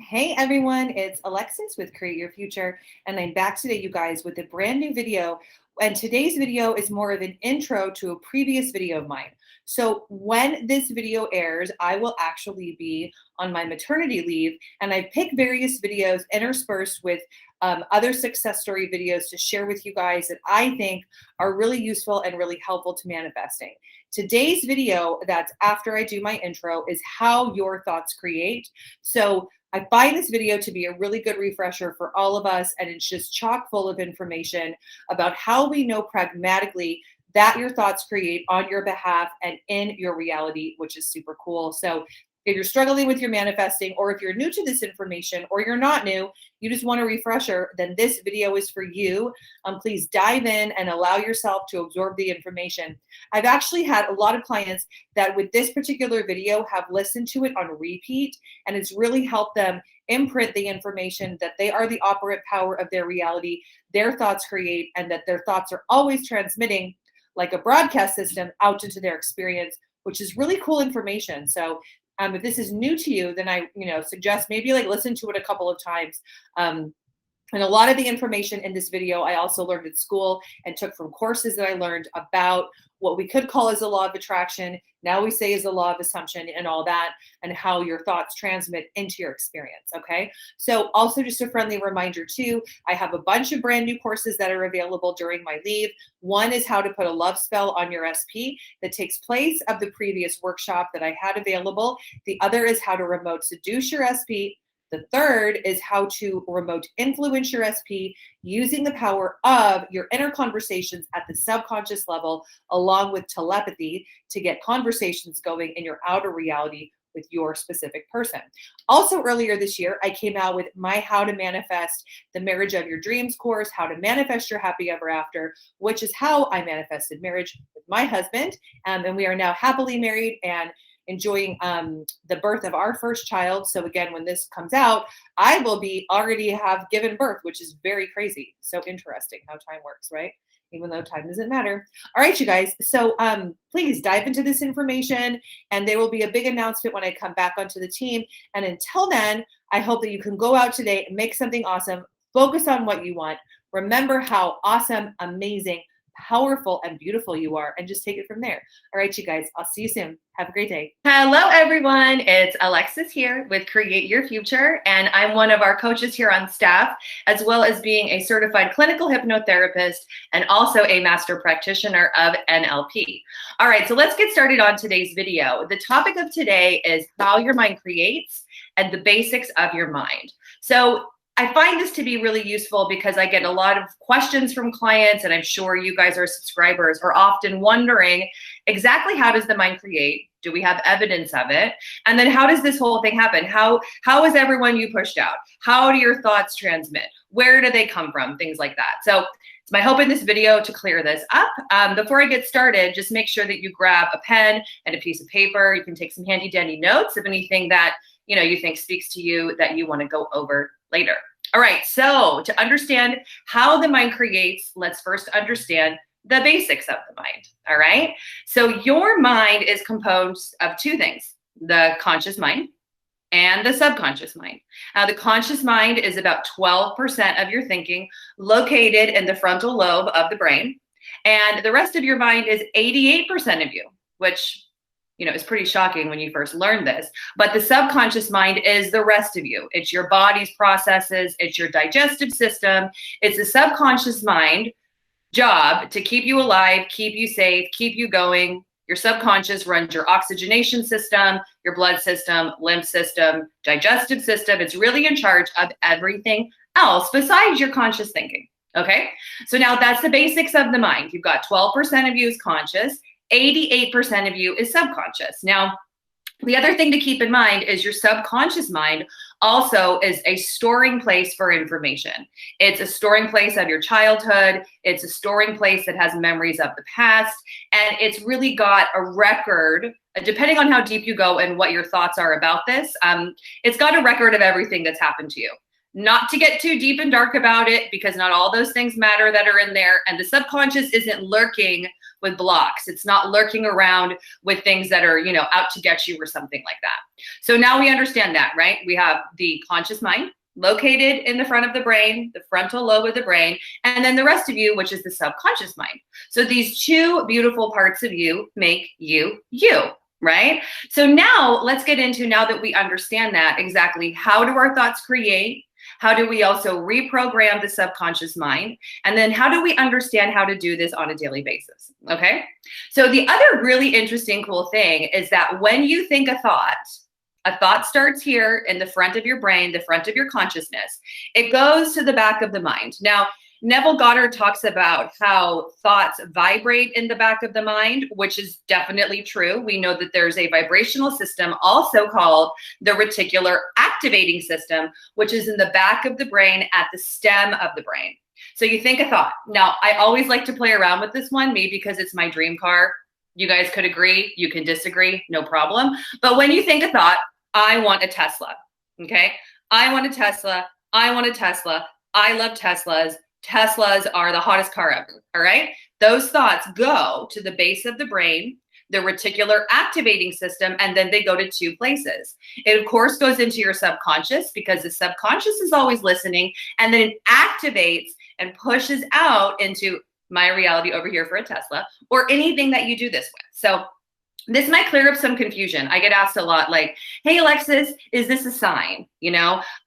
Hey everyone, it's Alexis with Create Your Future, and I'm back today, you guys, with a brand new video. And today's video is more of an intro to a previous video of mine. So when this video airs, I will actually be on my maternity leave, and I pick various videos interspersed with other success story videos to share with you guys that I think are really useful and really helpful to manifesting. Today's video, that's after I do my intro, is how your thoughts create. So I find this video to be a really good refresher for all of us, and it's just chock full of information about how we know pragmatically that your thoughts create on your behalf and in your reality, which is super cool. So if you're struggling with your manifesting, or if you're new to this information, or you're not new, you just want a refresher, then this video is for you. Please dive in and allow yourself to absorb the information. I've actually had a lot of clients that with this particular video have listened to it on repeat, and it's really helped them imprint the information that they are the operant power of their reality, their thoughts create, and that their thoughts are always transmitting like a broadcast system out into their experience, which is really cool information. So if this is new to you, then I suggest maybe like listen to it a couple of times. And a lot of the information in this video, I also learned at school and took from courses that I learned about what we could call as the law of attraction. Now we say is the law of assumption and all that, and how your thoughts transmit into your experience, okay? So also just a friendly reminder too, I have a bunch of brand new courses that are available during my leave. One is how to put a love spell on your SP that takes place of the previous workshop that I had available. The other is how to remote seduce your SP. The third is how to remote influence your SP using the power of your inner conversations at the subconscious level, along with telepathy, to get conversations going in your outer reality with your specific person. Also earlier this year, I came out with my How to Manifest the Marriage of Your Dreams course, How to Manifest Your Happy Ever After, which is how I manifested marriage with my husband. And we are now happily married and enjoying the birth of our first child. So again, when this comes out, I will be already have given birth, which is very crazy. So interesting how time works, right? Even though time doesn't matter. All right, you guys. So please dive into this information, and there will be a big announcement when I come back onto the team. And until then, I hope that you can go out today and make something awesome. Focus on what you want. Remember how awesome, amazing, powerful, and beautiful you are, and just take it from there. All right, you guys, I'll see you soon. Have a great day. Hello, everyone. It's Alexis here with Create Your Future, and I'm one of our coaches here on staff, as well as being a certified clinical hypnotherapist and also a master practitioner of NLP. All right, so let's get started on today's video. The topic of today is how your mind creates and the basics of your mind. So I find this to be really useful because I get a lot of questions from clients, and I'm sure you guys are subscribers are often wondering exactly how does the mind create? Do we have evidence of it? And then how does this whole thing happen? How is everyone you pushed out? How do your thoughts transmit? Where do they come from? Things like that. So it's my hope in this video to clear this up. Before I get started, just make sure that you grab a pen and a piece of paper. You can take some handy dandy notes of anything that you think speaks to you that you want to go over later. All right, so to understand how the mind creates, let's first understand the basics of the mind. All right, so your mind is composed of two things: the conscious mind and the subconscious mind. Now, the conscious mind is about 12% of your thinking, located in the frontal lobe of the brain, and the rest of your mind is 88% of you, which is pretty shocking when you first learn this. But the subconscious mind is the rest of you. It's your body's processes. It's your digestive system. It's the subconscious mind job to keep you alive, keep you safe, keep you going. Your subconscious runs your oxygenation system, your blood system, lymph system, digestive system. It's really in charge of everything else besides your conscious thinking. Okay? So now that's the basics of the mind. You've got 12% of you is conscious. 88% of you is subconscious. Now, the other thing to keep in mind is your subconscious mind also is a storing place for information. It's a storing place of your childhood. It's a storing place that has memories of the past. And it's really got a record, depending on how deep you go and what your thoughts are about this, it's got a record of everything that's happened to you. Not to get too deep and dark about it, because not all those things matter that are in there. And the subconscious isn't lurking with blocks. It's not lurking around with things that are, out to get you or something like that. So now we understand that, right? We have the conscious mind located in the front of the brain, the frontal lobe of the brain, and then the rest of you, which is the subconscious mind. So these two beautiful parts of you make you, right? So now let's get into, now that we understand that, exactly how do our thoughts create? How do we also reprogram the subconscious mind? And then how do we understand how to do this on a daily basis? Okay. So the other really interesting, cool thing is that when you think a thought starts here in the front of your brain, the front of your consciousness. It goes to the back of the mind. Now, Neville Goddard talks about how thoughts vibrate in the back of the mind, which is definitely true. We know that there's a vibrational system also called the reticular activating system, which is in the back of the brain at the stem of the brain. So you think a thought. Now, I always like to play around with this one, maybe because it's my dream car. You guys could agree, you can disagree, no problem. But when you think a thought, I want a Tesla, okay? I want a Tesla, I want a Tesla, I love Teslas. Teslas are the hottest car ever, all right? Those thoughts go to the base of the brain, the reticular activating system, and then they go to two places. It, of course, goes into your subconscious because the subconscious is always listening, and then it activates and pushes out into my reality over here for a Tesla or anything that you do this with. So this might clear up some confusion. I get asked a lot, like, "Hey, Alexis, is this a sign?"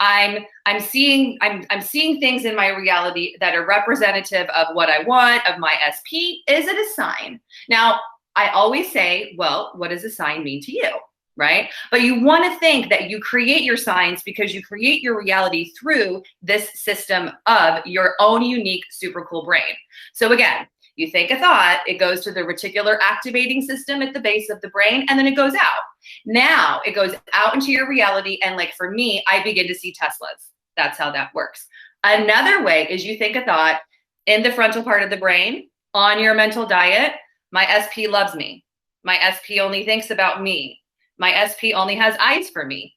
I'm seeing things in my reality that are representative of what I want, of my SP. Is it a sign? Now, I always say, well, what does a sign mean to you, right? But you want to think that you create your signs because you create your reality through this system of your own unique, super cool brain. So again, you think a thought, it goes to the reticular activating system at the base of the brain, and then it goes out. Now it goes out into your reality. And like for me, I begin to see Teslas. That's how that works. Another way is you think a thought in the frontal part of the brain on your mental diet. My SP loves me. My SP only thinks about me. My SP only has eyes for me.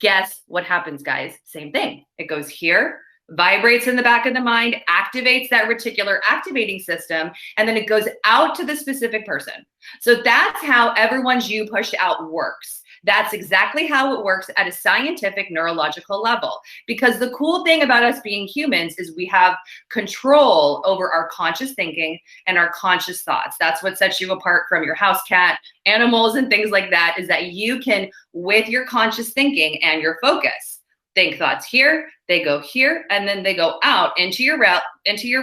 Guess what happens, guys? Same thing. It goes here, vibrates in the back of the mind, activates that reticular activating system, and then it goes out to the specific person. So that's how everyone's you pushed out works. That's exactly how it works at a scientific neurological level. Because the cool thing about us being humans is we have control over our conscious thinking and our conscious thoughts. That's what sets you apart from your house cat, animals, and things like that, is that you can, with your conscious thinking and your focus, think thoughts here, they go here, and then they go out into your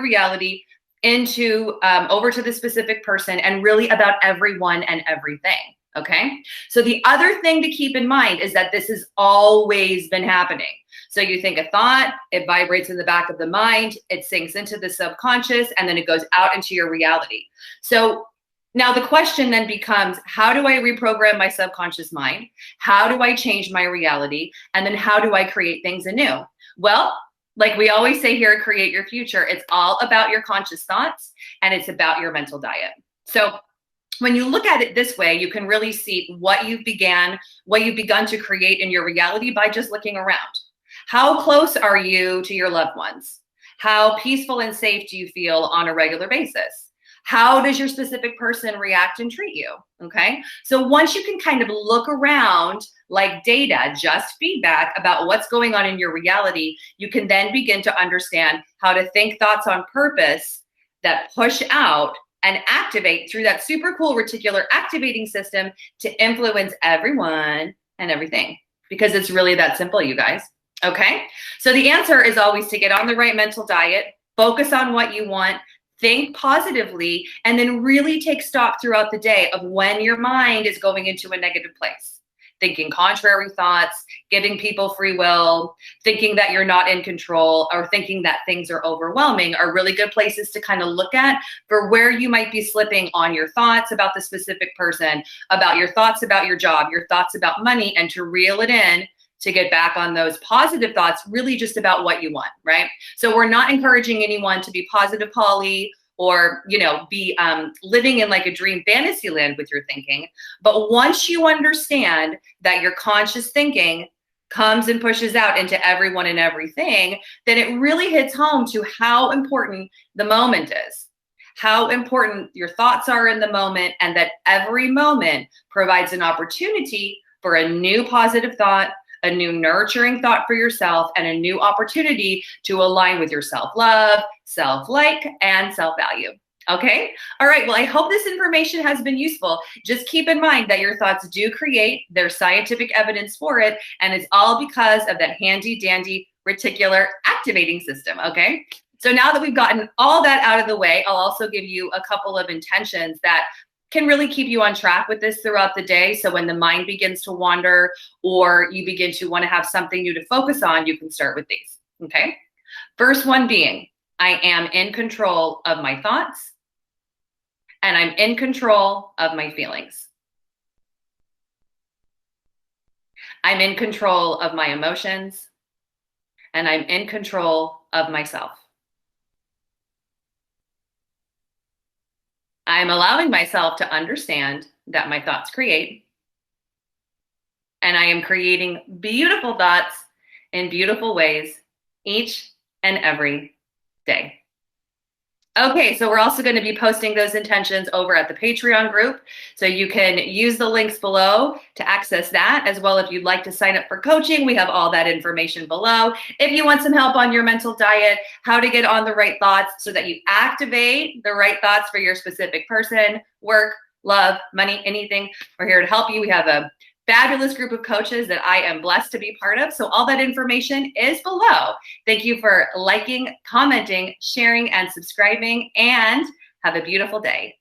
reality, into over to the specific person, and really about everyone and everything. Okay. So the other thing to keep in mind is that this has always been happening. So you think a thought, it vibrates in the back of the mind, it sinks into the subconscious, and then it goes out into your reality. So now the question then becomes, how do I reprogram my subconscious mind? How do I change my reality? And then how do I create things anew? Well, like we always say here at Create Your Future, it's all about your conscious thoughts and it's about your mental diet. So when you look at it this way, you can really see what you've begun to create in your reality by just looking around. How close are you to your loved ones? How peaceful and safe do you feel on a regular basis? How does your specific person react and treat you? Okay. So once you can kind of look around like data, just feedback about what's going on in your reality, you can then begin to understand how to think thoughts on purpose that push out and activate through that super cool reticular activating system to influence everyone and everything, because it's really that simple, you guys. Okay. So the answer is always to get on the right mental diet, focus on what you want, think positively, and then really take stock throughout the day of when your mind is going into a negative place. Thinking contrary thoughts, giving people free will, thinking that you're not in control, or thinking that things are overwhelming are really good places to kind of look at for where you might be slipping on your thoughts about the specific person, about your thoughts about your job, your thoughts about money, and to reel it in to get back on those positive thoughts, really just about what you want, right? So we're not encouraging anyone to be positive Polly or, be living in like a dream fantasy land with your thinking. But once you understand that your conscious thinking comes and pushes out into everyone and everything, then it really hits home to how important the moment is, how important your thoughts are in the moment, and that every moment provides an opportunity for a new positive thought, a new nurturing thought for yourself, and a new opportunity to align with your self-love, self-like, and self-value. Okay? All right. Well, I hope this information has been useful. Just keep in mind that your thoughts do create. There's scientific evidence for it, and it's all because of that handy dandy reticular activating system. Okay? So now that we've gotten all that out of the way, I'll also give you a couple of intentions that can really keep you on track with this throughout the day. So when the mind begins to wander or you begin to want to have something new to focus on, you can start with these. Okay? First one being, I am in control of my thoughts, and I'm in control of my feelings. I'm in control of my emotions, and I'm in control of myself. I'm allowing myself to understand that my thoughts create, and I am creating beautiful thoughts in beautiful ways each and every day. Okay, so we're also going to be posting those intentions over at the Patreon group. So you can use the links below to access that, as well. If you'd like to sign up for coaching, we have all that information below. If you want some help on your mental diet, how to get on the right thoughts so that you activate the right thoughts for your specific person, work, love, money, anything, we're here to help you. We have a fabulous group of coaches that I am blessed to be part of. So all that information is below. Thank you for liking, commenting, sharing, and subscribing, and have a beautiful day.